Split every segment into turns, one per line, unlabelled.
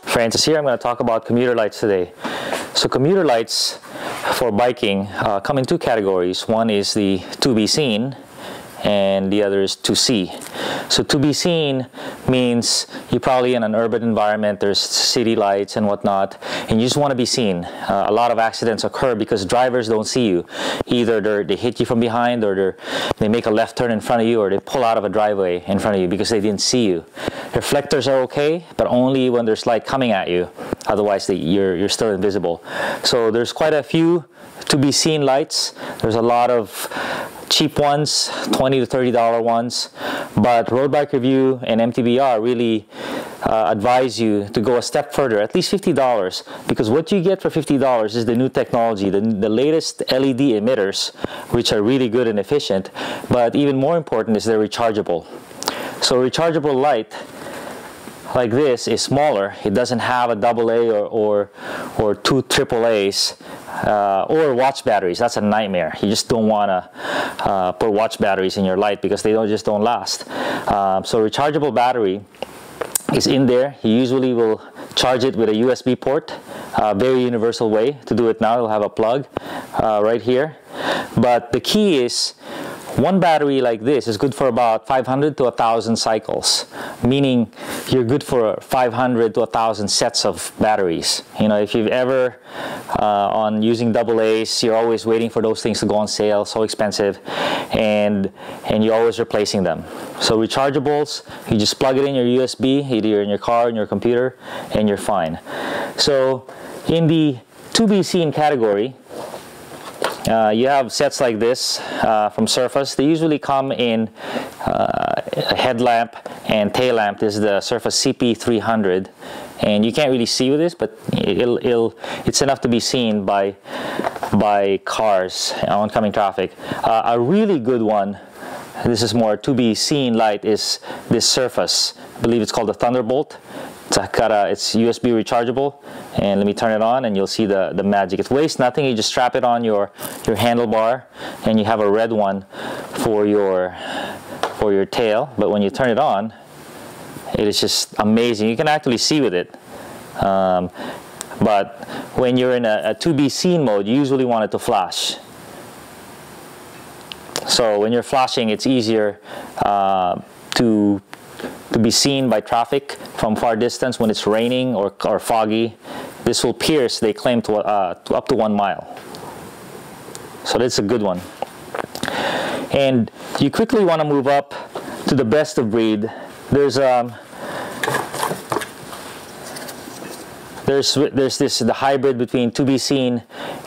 Francis here. I'm going to talk about commuter lights today. So commuter lights for biking come in two categories. One is the to be seen and the other is to see. So to be seen means you're probably in an urban environment, there's city lights and whatnot, and you just want to be seen. A lot of accidents occur because drivers don't see you. Either they hit you from behind, or they make a left turn in front of you, or they pull out of a driveway in front of you because they didn't see you. Reflectors are okay, but only when there's light coming at you. Otherwise, you're still invisible. So there's quite a few to be seen lights. There's a lot of cheap ones, $20 to $30 ones, but Road Bike Review and MTBR really advise you to go a step further, at least $50, because what you get for $50 is the new technology, the latest LED emitters, which are really good and efficient, but even more important is they're rechargeable. So rechargeable light like this is smaller. It doesn't have a AA or two AAAs or watch batteries. That's a nightmare. You just don't want to put watch batteries in your light because they just don't last. So rechargeable battery is in there. You usually will charge it with a USB port. Very universal way to do it now. It'll have a plug right here. But the key is, one battery like this is good for about 500 to 1,000 cycles, meaning you're good for 500 to 1,000 sets of batteries. You know, if you've ever on using AA's, you're always waiting for those things to go on sale, so expensive, and you're always replacing them. So rechargeables, you just plug it in your USB, either in your car, in your computer, and you're fine. So in the to be seen category, you have sets like this from Surface. They usually come in a headlamp and tail lamp. This is the Surface CP300, and you can't really see with this, but it's enough to be seen by cars, oncoming traffic. A really good one, this is more to be seen light, is this Surface. I believe it's called the Thunderbolt. It's USB rechargeable, and let me turn it on and you'll see the magic. It weighs nothing. You just strap it on your handlebar, and you have a red one for your tail. But when you turn it on, it is just amazing. You can actually see with it. But when you're in a to be seen mode, you usually want it to flash. So when you're flashing, it's easier to be seen by traffic from far distance when it's raining or foggy. This will pierce, they claim, to up to 1 mile. So that's a good one. And you quickly want to move up to the best of breed. There's the hybrid between to be seen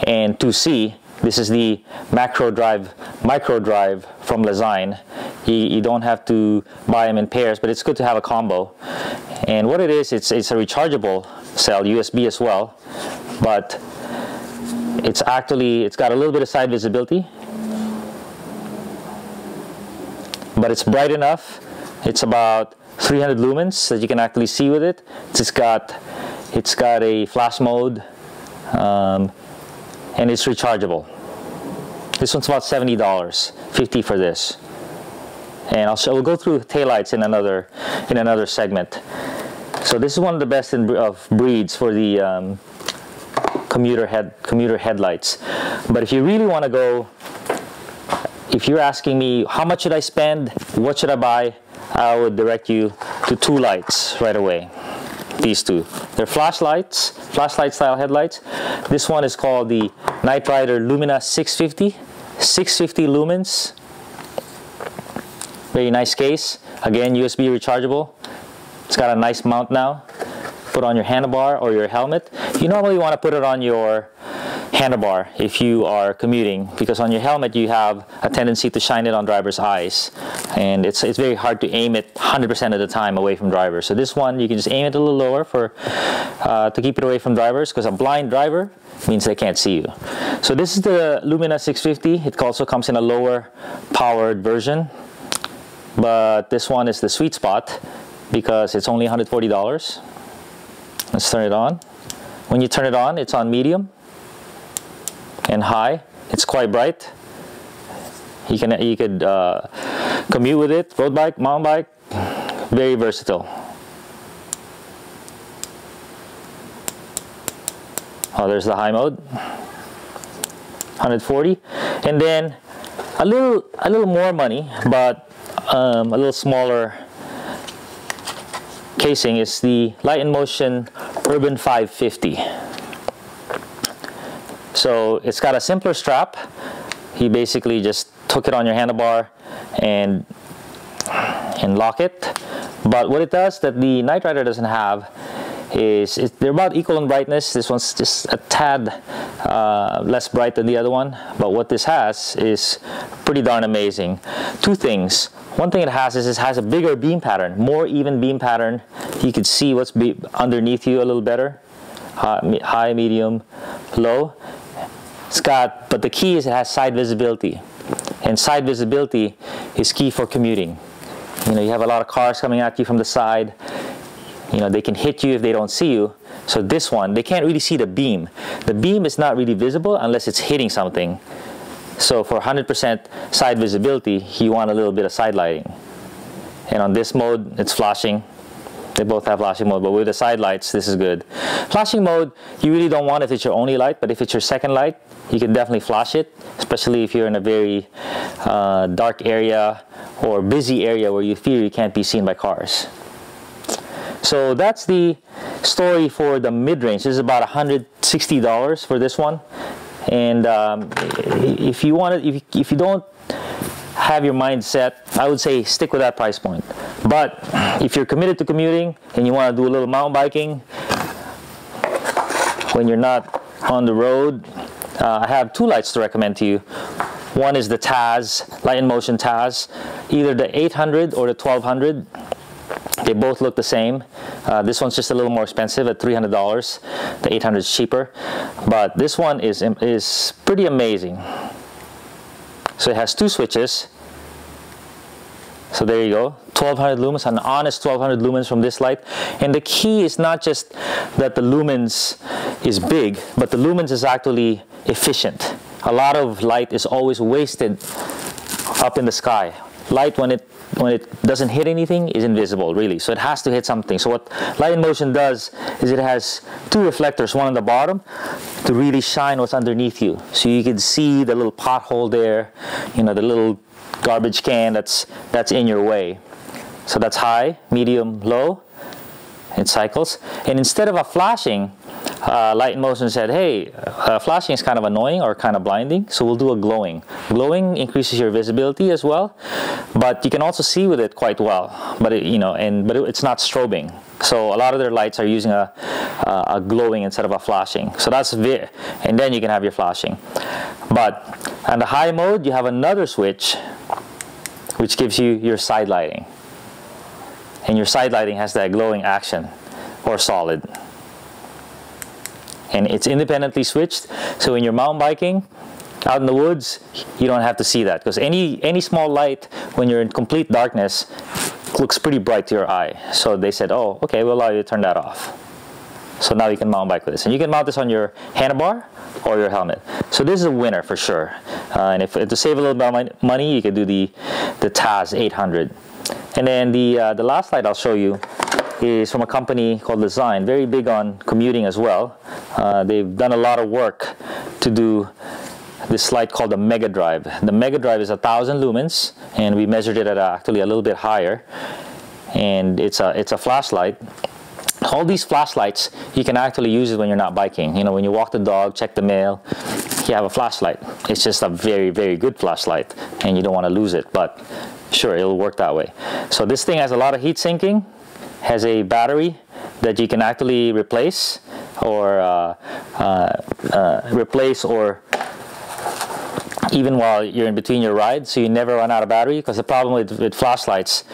and to see. This is the micro drive from Lezyne. You don't have to buy them in pairs, but it's good to have a combo. And what it is, it's a rechargeable cell, USB as well, but it's got a little bit of side visibility, but it's bright enough. It's about 300 lumens that you can actually see with it. It's got a flash mode, and it's rechargeable. This one's about $70, $50 for this. And we'll go through taillights in another segment. So this is one of the best of breeds for the commuter headlights. But if you really want to go, if you're asking me how much should I spend, what should I buy, I would direct you to two lights right away. These two. They're flashlight style headlights. This one is called the Night Rider Lumina 650. 650 lumens. Very nice case. Again, USB rechargeable. It's got a nice mount now. Put on your handlebar or your helmet. You normally want to put it on your handlebar if you are commuting, because on your helmet you have a tendency to shine it on drivers' eyes, and it's very hard to aim it 100% of the time away from drivers. So this one, you can just aim it a little lower to keep it away from drivers, because a blind driver means they can't see you. So this is the Lumina 650. It also comes in a lower powered version, but this one is the sweet spot because it's only $140. Let's turn it on. When you turn it on, it's on medium and high. It's quite bright. You could commute with it, road bike, mountain bike, very versatile. Oh, there's the high mode, 140, and then a little more money, but a little smaller casing is the Light in Motion Urban 550. So it's got a simpler strap. You basically just hook it on your handlebar and lock it. But what it does that the Night Rider doesn't have is they're about equal in brightness. This one's just a tad less bright than the other one. But what this has is pretty darn amazing. Two things. One thing it has is it has a bigger beam pattern, more even beam pattern. You can see what's underneath you a little better. High, medium, low. It's got, but the key is it has side visibility. And side visibility is key for commuting. You know, you have a lot of cars coming at you from the side. You know, they can hit you if they don't see you. So this one, they can't really see the beam. The beam is not really visible unless it's hitting something. So for 100% side visibility, you want a little bit of side lighting. And on this mode, it's flashing. They both have flashing mode, but with the side lights, this is good. Flashing mode, you really don't want if it's your only light, but if it's your second light, you can definitely flash it, especially if you're in a very dark area or busy area where you feel you can't be seen by cars. So that's the story for the mid-range. This is about $160 for this one. And if you want it, if you don't have your mind set, I would say stick with that price point. But if you're committed to commuting and you want to do a little mountain biking when you're not on the road, I have two lights to recommend to you. One is the Taz, Light in Motion Taz, either the 800 or the 1200. They both look the same. This one's just a little more expensive at $300. The 800 is cheaper, but this one is pretty amazing. So it has two switches. So there you go, 1200 lumens, an honest 1200 lumens from this light. And the key is not just that the lumens is big, but the lumens is actually efficient. A lot of light is always wasted up in the sky. Light, when it doesn't hit anything, is invisible, really. So it has to hit something. So what Light in Motion does is it has two reflectors, one on the bottom to really shine what's underneath you. So you can see the little pothole there, you know, the little garbage can that's in your way. So that's high, medium, low. It cycles. And instead of a flashing, Light in Motion said, hey, flashing is kind of annoying or kind of blinding, so we'll do a glowing. Glowing increases your visibility as well, but you can also see with it quite well. But it's not strobing. So a lot of their lights are using a glowing instead of a flashing. So that's and then you can have your flashing. But on the high mode, you have another switch which gives you your side lighting. And your side lighting has that glowing action or solid. And it's independently switched, so when you're mountain biking out in the woods, you don't have to see that, because any small light when you're in complete darkness looks pretty bright to your eye. So they said, oh, okay, we'll allow you to turn that off. So now you can mountain bike with this, and you can mount this on your handlebar or your helmet. So this is a winner for sure. And if to save a little bit of money, you could do the Taz 800. And then the last light I'll show you is from a company called Design, very big on commuting as well. They've done a lot of work to do this light called the Mega Drive. The Mega Drive is 1000 lumens, and we measured it at actually a little bit higher. And it's a flashlight. All these flashlights, you can actually use it when you're not biking. You know, when you walk the dog, check the mail, you have a flashlight. It's just a very, very good flashlight, and you don't want to lose it, but sure, it'll work that way. So this thing has a lot of heat sinking, has a battery that you can actually replace or even while you're in between your rides, so you never run out of battery, because the problem with flashlights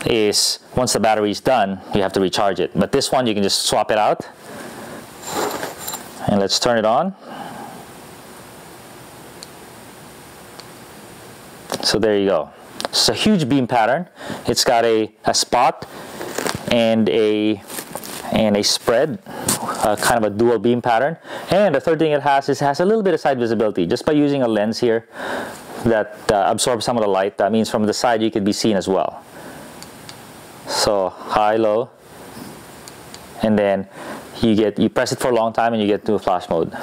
is once the battery is done, you have to recharge it. But this one, you can just swap it out. And let's turn it on. So there you go. It's a huge beam pattern. It's got a spot and a spread, kind of a dual beam pattern. And the third thing it has is a little bit of side visibility. Just by using a lens here, that absorb some of the light. That means from the side you could be seen as well. So high, low, and then you press it for a long time and you get to flash mode.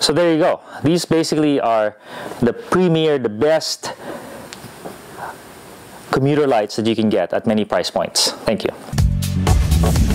So there you go. These basically are the premier, the best commuter lights that you can get at many price points. Thank you.